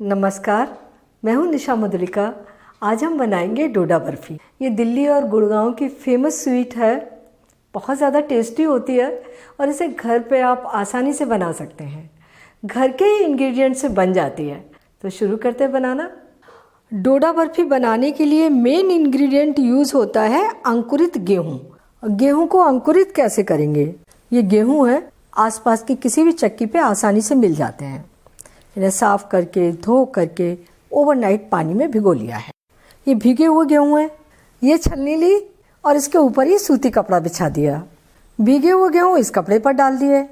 नमस्कार, मैं हूं निशा मधुलिका। आज हम बनाएंगे डोडा बर्फ़ी। ये दिल्ली और गुड़गांव की फेमस स्वीट है। बहुत ज़्यादा टेस्टी होती है और इसे घर पे आप आसानी से बना सकते हैं। घर के ही इंग्रेडिएंट से बन जाती है। तो शुरू करते हैं बनाना। डोडा बर्फ़ी बनाने के लिए मेन इंग्रेडिएंट यूज़ होता है अंकुरित गेहूँ। गेहूँ को अंकुरित कैसे करेंगे? ये गेहूँ है, आसपास की किसी भी चक्की पे आसानी से मिल जाते हैं। इन्हें साफ़ करके धो करके ओवरनाइट पानी में भिगो लिया है। ये भीगे हुए गेहूँ हैं। ये छलनी ली और इसके ऊपर ये सूती कपड़ा बिछा दिया। भीगे हुए गेहूँ इस कपड़े पर डाल दिए।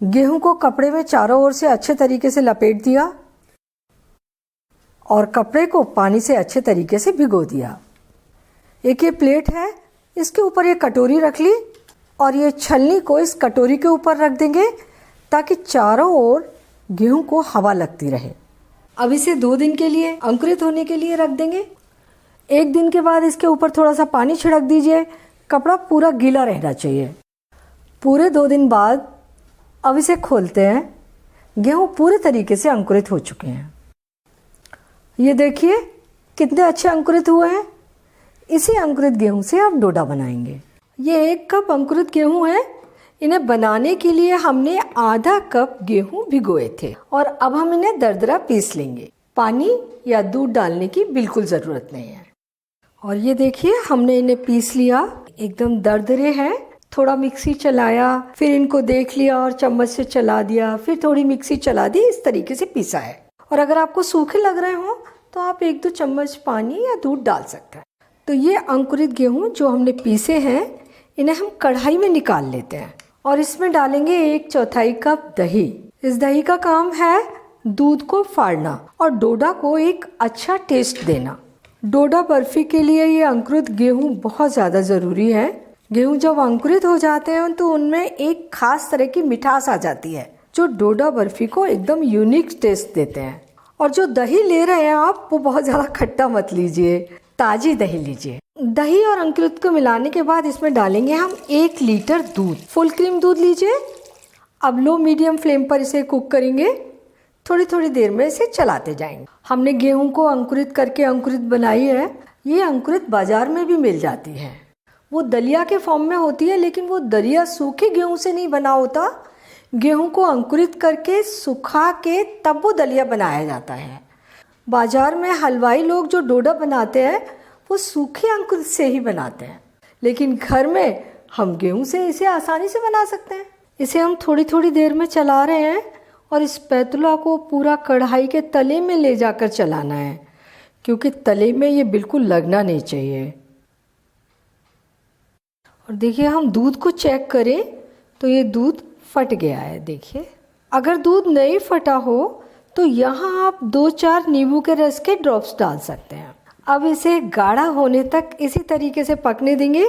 गेहूँ को कपड़े में चारों ओर से अच्छे तरीके से लपेट दिया और कपड़े को पानी से अच्छे तरीके से भिगो दिया। एक ये प्लेट है, इसके ऊपर ये कटोरी रख ली और ये छलनी को इस कटोरी के ऊपर रख देंगे ताकि चारों ओर गेहूं को हवा लगती रहे। अब इसे 2 दिन के लिए अंकुरित होने के लिए रख देंगे। 1 दिन के बाद इसके ऊपर थोड़ा सा पानी छिड़क दीजिए। कपड़ा पूरा गीला रहना चाहिए। पूरे 2 दिन बाद अब इसे खोलते हैं। गेहूं पूरे तरीके से अंकुरित हो चुके हैं। ये देखिए कितने अच्छे अंकुरित हुए हैं। इसी अंकुरित गेहूं से अब डोडा बनाएंगे। ये 1 कप अंकुरित गेहूं है। इन्हें बनाने के लिए हमने आधा कप गेहूं भिगोए थे और अब हम इन्हें दरदरा पीस लेंगे। पानी या दूध डालने की बिल्कुल ज़रूरत नहीं है। और ये देखिए हमने इन्हें पीस लिया, एकदम दरदरे हैं। थोड़ा मिक्सी चलाया, फिर इनको देख लिया और चम्मच से चला दिया, फिर थोड़ी मिक्सी चला दी। इस तरीके से पीसा है। और अगर आपको सूखे लग रहे हो तो आप 1-2 चम्मच पानी या दूध डाल सकते हैं। तो ये अंकुरित गेहूँ जो हमने पीसे हैं, इन्हें हम कढ़ाई में निकाल लेते हैं और इसमें डालेंगे 1/4 कप दही। इस दही का काम है दूध को फाड़ना और डोडा को एक अच्छा टेस्ट देना। डोडा बर्फी के लिए ये अंकुरित गेहूं बहुत ज़्यादा ज़रूरी है। गेहूं जब अंकुरित हो जाते हैं तो उनमें एक खास तरह की मिठास आ जाती है जो डोडा बर्फी को एकदम यूनिक टेस्ट देते हैं। और जो दही ले रहे हैं आप, वो बहुत ज़्यादा खट्टा मत लीजिए, ताज़ी दही लीजिए। दही और अंकुरित को मिलाने के बाद इसमें डालेंगे हम 1 लीटर दूध। फुल क्रीम दूध लीजिए। अब लो मीडियम फ्लेम पर इसे कुक करेंगे। थोड़ी थोड़ी देर में इसे चलाते जाएंगे। हमने गेहूं को अंकुरित करके अंकुरित बनाई है। ये अंकुरित बाजार में भी मिल जाती है। वो दलिया के फॉर्म में होती है, लेकिन वो दलिया सूखे गेहूं से नहीं बना होता। गेहूं को अंकुरित करके सुखा के तब वो दलिया बनाया जाता है। बाजार में हलवाई लोग जो डोडा बनाते हैं वो सूखे अंकुरित से ही बनाते हैं, लेकिन घर में हम गेहूं से इसे आसानी से बना सकते हैं। इसे हम थोड़ी थोड़ी देर में चला रहे हैं और इस स्पैटुला को पूरा कढ़ाई के तले में ले जाकर चलाना है, क्योंकि तले में ये बिल्कुल लगना नहीं चाहिए। और देखिए हम दूध को चेक करें तो ये दूध फट गया है। देखिए, अगर दूध नहीं फटा हो तो यहाँ आप 2-4 नींबू के रस के ड्रॉप्स डाल सकते हैं। अब इसे गाढ़ा होने तक इसी तरीके से पकने देंगे।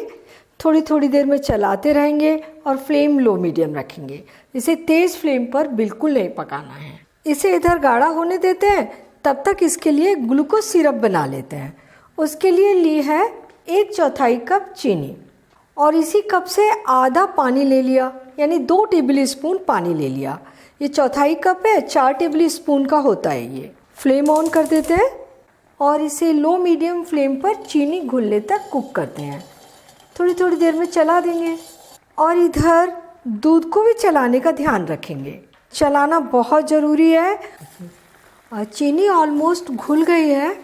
थोड़ी थोड़ी देर में चलाते रहेंगे और फ्लेम लो मीडियम रखेंगे। इसे तेज़ फ्लेम पर बिल्कुल नहीं पकाना है। इसे इधर गाढ़ा होने देते हैं। तब तक इसके लिए ग्लूकोज सिरप बना लेते हैं। उसके लिए ली है 1/4 कप चीनी और इसी कप से आधा पानी ले लिया, यानी 2 टेबल स्पून पानी ले लिया। ये 1/4 कप है, 4 टेबल स्पून का होता है ये। फ्लेम ऑन कर देते हैं और इसे लो मीडियम फ्लेम पर चीनी घुलने तक कुक करते हैं। थोड़ी थोड़ी देर में चला देंगे और इधर दूध को भी चलाने का ध्यान रखेंगे। चलाना बहुत ज़रूरी है। चीनी ऑलमोस्ट घुल गई है।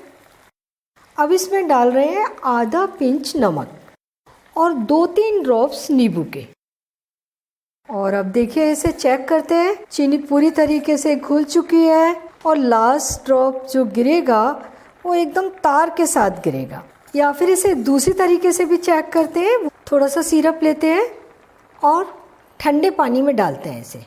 अब इसमें डाल रहे हैं आधा पिंच नमक और 2-3 ड्रॉप्स नींबू के। और अब देखिए इसे चेक करते हैं। चीनी पूरी तरीके से घुल चुकी है और लास्ट ड्रॉप जो गिरेगा वो एकदम तार के साथ गिरेगा। या फिर इसे दूसरी तरीके से भी चेक करते हैं। थोड़ा सा सिरप लेते हैं और ठंडे पानी में डालते हैं इसे।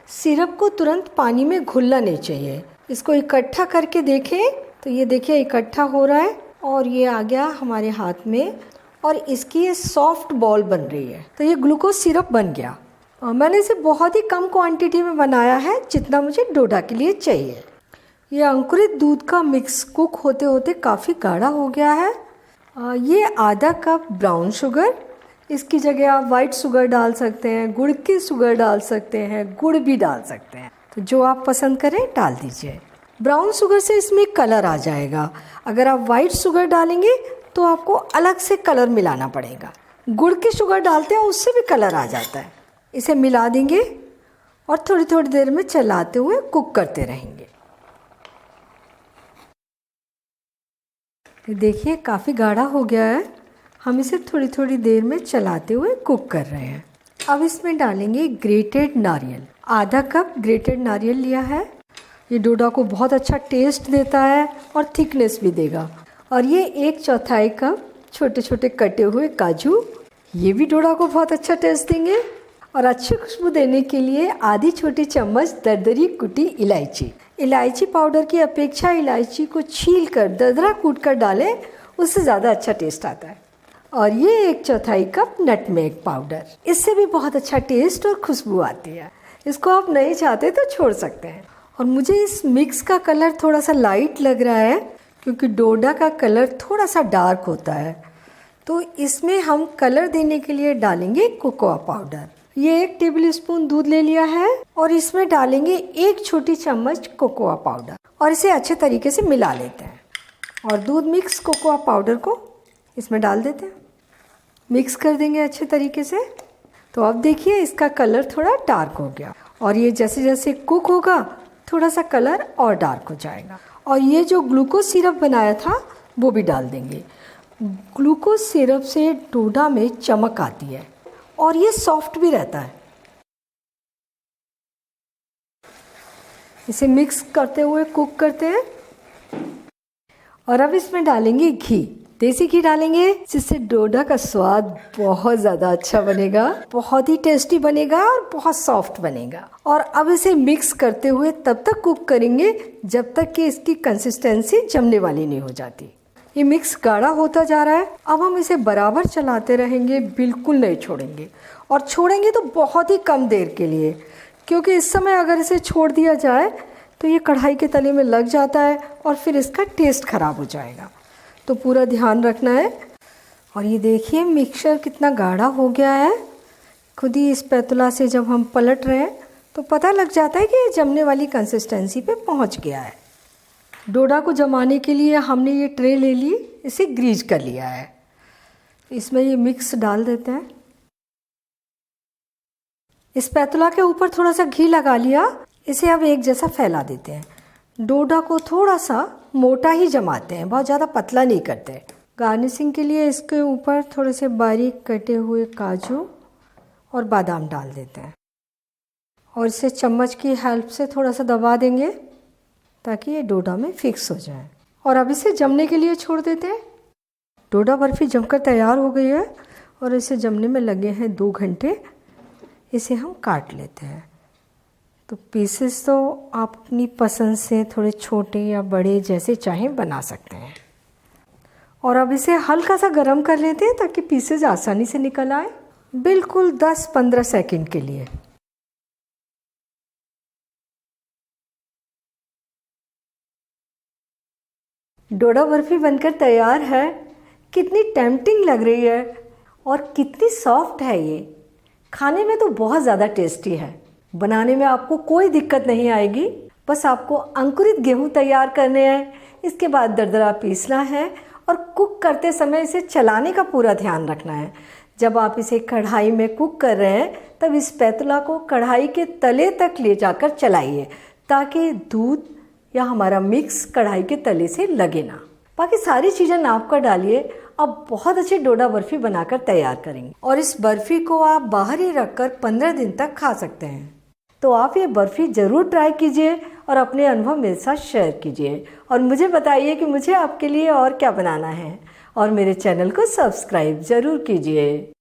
सिरप को तुरंत पानी में घुलना नहीं चाहिए। इसको इकट्ठा करके देखें तो ये देखिए इकट्ठा हो रहा है और ये आ गया हमारे हाथ में और इसकी ये सॉफ्ट बॉल बन रही है। तो ये ग्लूकोज सिरप बन गया। मैंने इसे बहुत ही कम क्वांटिटी में बनाया है, जितना मुझे डोडा के लिए चाहिए। ये अंकुरित दूध का मिक्स कुक होते होते काफ़ी गाढ़ा हो गया है। ये आधा कप ब्राउन शुगर, इसकी जगह आप वाइट शुगर डाल सकते हैं, गुड़ की शुगर डाल सकते हैं, गुड़ भी डाल सकते हैं। तो जो आप पसंद करें डाल दीजिए। ब्राउन शुगर से इसमें कलर आ जाएगा। अगर आप वाइट शुगर डालेंगे तो आपको अलग से कलर मिलाना पड़ेगा। गुड़ की शुगर डालते हैं उससे भी कलर आ जाता है। इसे मिला देंगे और थोड़ी थोड़ी देर में चलाते हुए कुक करते रहेंगे। देखिए काफ़ी गाढ़ा हो गया है। हम इसे थोड़ी थोड़ी देर में चलाते हुए कुक कर रहे हैं। अब इसमें डालेंगे ग्रेटेड नारियल। आधा कप ग्रेटेड नारियल लिया है। ये डोडा को बहुत अच्छा टेस्ट देता है और थिकनेस भी देगा। और ये 1/4 कप छोटे छोटे कटे हुए काजू, ये भी डोडा को बहुत अच्छा टेस्ट देंगे। और अच्छी खुशबू देने के लिए आधी छोटी चम्मच दरदरी कुटी इलायची। इलायची पाउडर की अपेक्षा इलायची को छील कर दरदरा कूट कर डालें, उससे ज़्यादा अच्छा टेस्ट आता है। और ये 1/4 कप नटमेग पाउडर, इससे भी बहुत अच्छा टेस्ट और खुशबू आती है। इसको आप नहीं चाहते तो छोड़ सकते हैं। और मुझे इस मिक्स का कलर थोड़ा सा लाइट लग रहा है क्योंकि डोडा का कलर थोड़ा सा डार्क होता है। तो इसमें हम कलर देने के लिए डालेंगे कोकोआ पाउडर। ये 1 टेबलस्पून दूध ले लिया है और इसमें डालेंगे 1 छोटी चम्मच कोकोआ पाउडर और इसे अच्छे तरीके से मिला लेते हैं। और दूध मिक्स कोकोआ पाउडर को इसमें डाल देते हैं, मिक्स कर देंगे अच्छे तरीके से। तो अब देखिए इसका कलर थोड़ा डार्क हो गया और ये जैसे जैसे कुक होगा थोड़ा सा कलर और डार्क हो जाएगा। और ये जो ग्लूकोज सिरप बनाया था वो भी डाल देंगे। ग्लूकोज सिरप से डोडा में चमक आती है और ये सॉफ्ट भी रहता है। इसे मिक्स करते हुए कुक करते हैं। और अब इसमें डालेंगे घी, देसी घी डालेंगे जिससे डोडा का स्वाद बहुत ज़्यादा अच्छा बनेगा, बहुत ही टेस्टी बनेगा और बहुत सॉफ्ट बनेगा। और अब इसे मिक्स करते हुए तब तक कुक करेंगे जब तक कि इसकी कंसिस्टेंसी जमने वाली नहीं हो जाती। ये मिक्स गाढ़ा होता जा रहा है। अब हम इसे बराबर चलाते रहेंगे, बिल्कुल नहीं छोड़ेंगे। और छोड़ेंगे तो बहुत ही कम देर के लिए, क्योंकि इस समय अगर इसे छोड़ दिया जाए तो ये कढ़ाई के तले में लग जाता है और फिर इसका टेस्ट ख़राब हो जाएगा। तो पूरा ध्यान रखना है। और ये देखिए मिक्सचर कितना गाढ़ा हो गया है। खुद ही स्पैतुला से जब हम पलट रहे हैं तो पता लग जाता है कि ये जमने वाली कंसिस्टेंसी पे पहुंच गया है। डोडा को जमाने के लिए हमने ये ट्रे ले ली, इसे ग्रीज कर लिया है। इसमें ये मिक्स डाल देते हैं। स्पैतुला के ऊपर थोड़ा सा घी लगा लिया, इसे अब एक जैसा फैला देते हैं। डोडा को थोड़ा सा मोटा ही जमाते हैं, बहुत ज़्यादा पतला नहीं करते। गार्निशिंग के लिए इसके ऊपर थोड़े से बारीक कटे हुए काजू और बादाम डाल देते हैं और इसे चम्मच की हेल्प से थोड़ा सा दबा देंगे ताकि ये डोडा में फिक्स हो जाए। और अब इसे जमने के लिए छोड़ देते हैं। डोडा बर्फ़ी जमकर तैयार हो गई है और इसे जमने में लगे हैं 2 घंटे। इसे हम काट लेते हैं। तो पीसेस तो आप अपनी पसंद से थोड़े छोटे या बड़े जैसे चाहें बना सकते हैं। और अब इसे हल्का सा गर्म कर लेते हैं ताकि पीसेस आसानी से निकल आए, बिल्कुल 10-15 सेकंड के लिए। डोडा बर्फ़ी बनकर तैयार है। कितनी टेम्पटिंग लग रही है और कितनी सॉफ्ट है ये। खाने में तो बहुत ज़्यादा टेस्टी है। बनाने में आपको कोई दिक्कत नहीं आएगी। बस आपको अंकुरित गेहूं तैयार करने हैं, इसके बाद दरदरा पीसना है और कुक करते समय इसे चलाने का पूरा ध्यान रखना है। जब आप इसे कढ़ाई में कुक कर रहे हैं तब इस स्पैतुला को कढ़ाई के तले तक ले जाकर चलाइए ताकि दूध या हमारा मिक्स कढ़ाई के तले से लगे ना। बाकी सारी चीज़ें नाप कर डालिए। अब बहुत अच्छी डोडा बर्फ़ी बनाकर तैयार करेंगे और इस बर्फ़ी को आप बाहर ही रखकर 15 दिन तक खा सकते हैं। तो आप ये बर्फ़ी ज़रूर ट्राई कीजिए और अपने अनुभव मेरे साथ शेयर कीजिए और मुझे बताइए कि मुझे आपके लिए और क्या बनाना है। और मेरे चैनल को सब्सक्राइब ज़रूर कीजिए।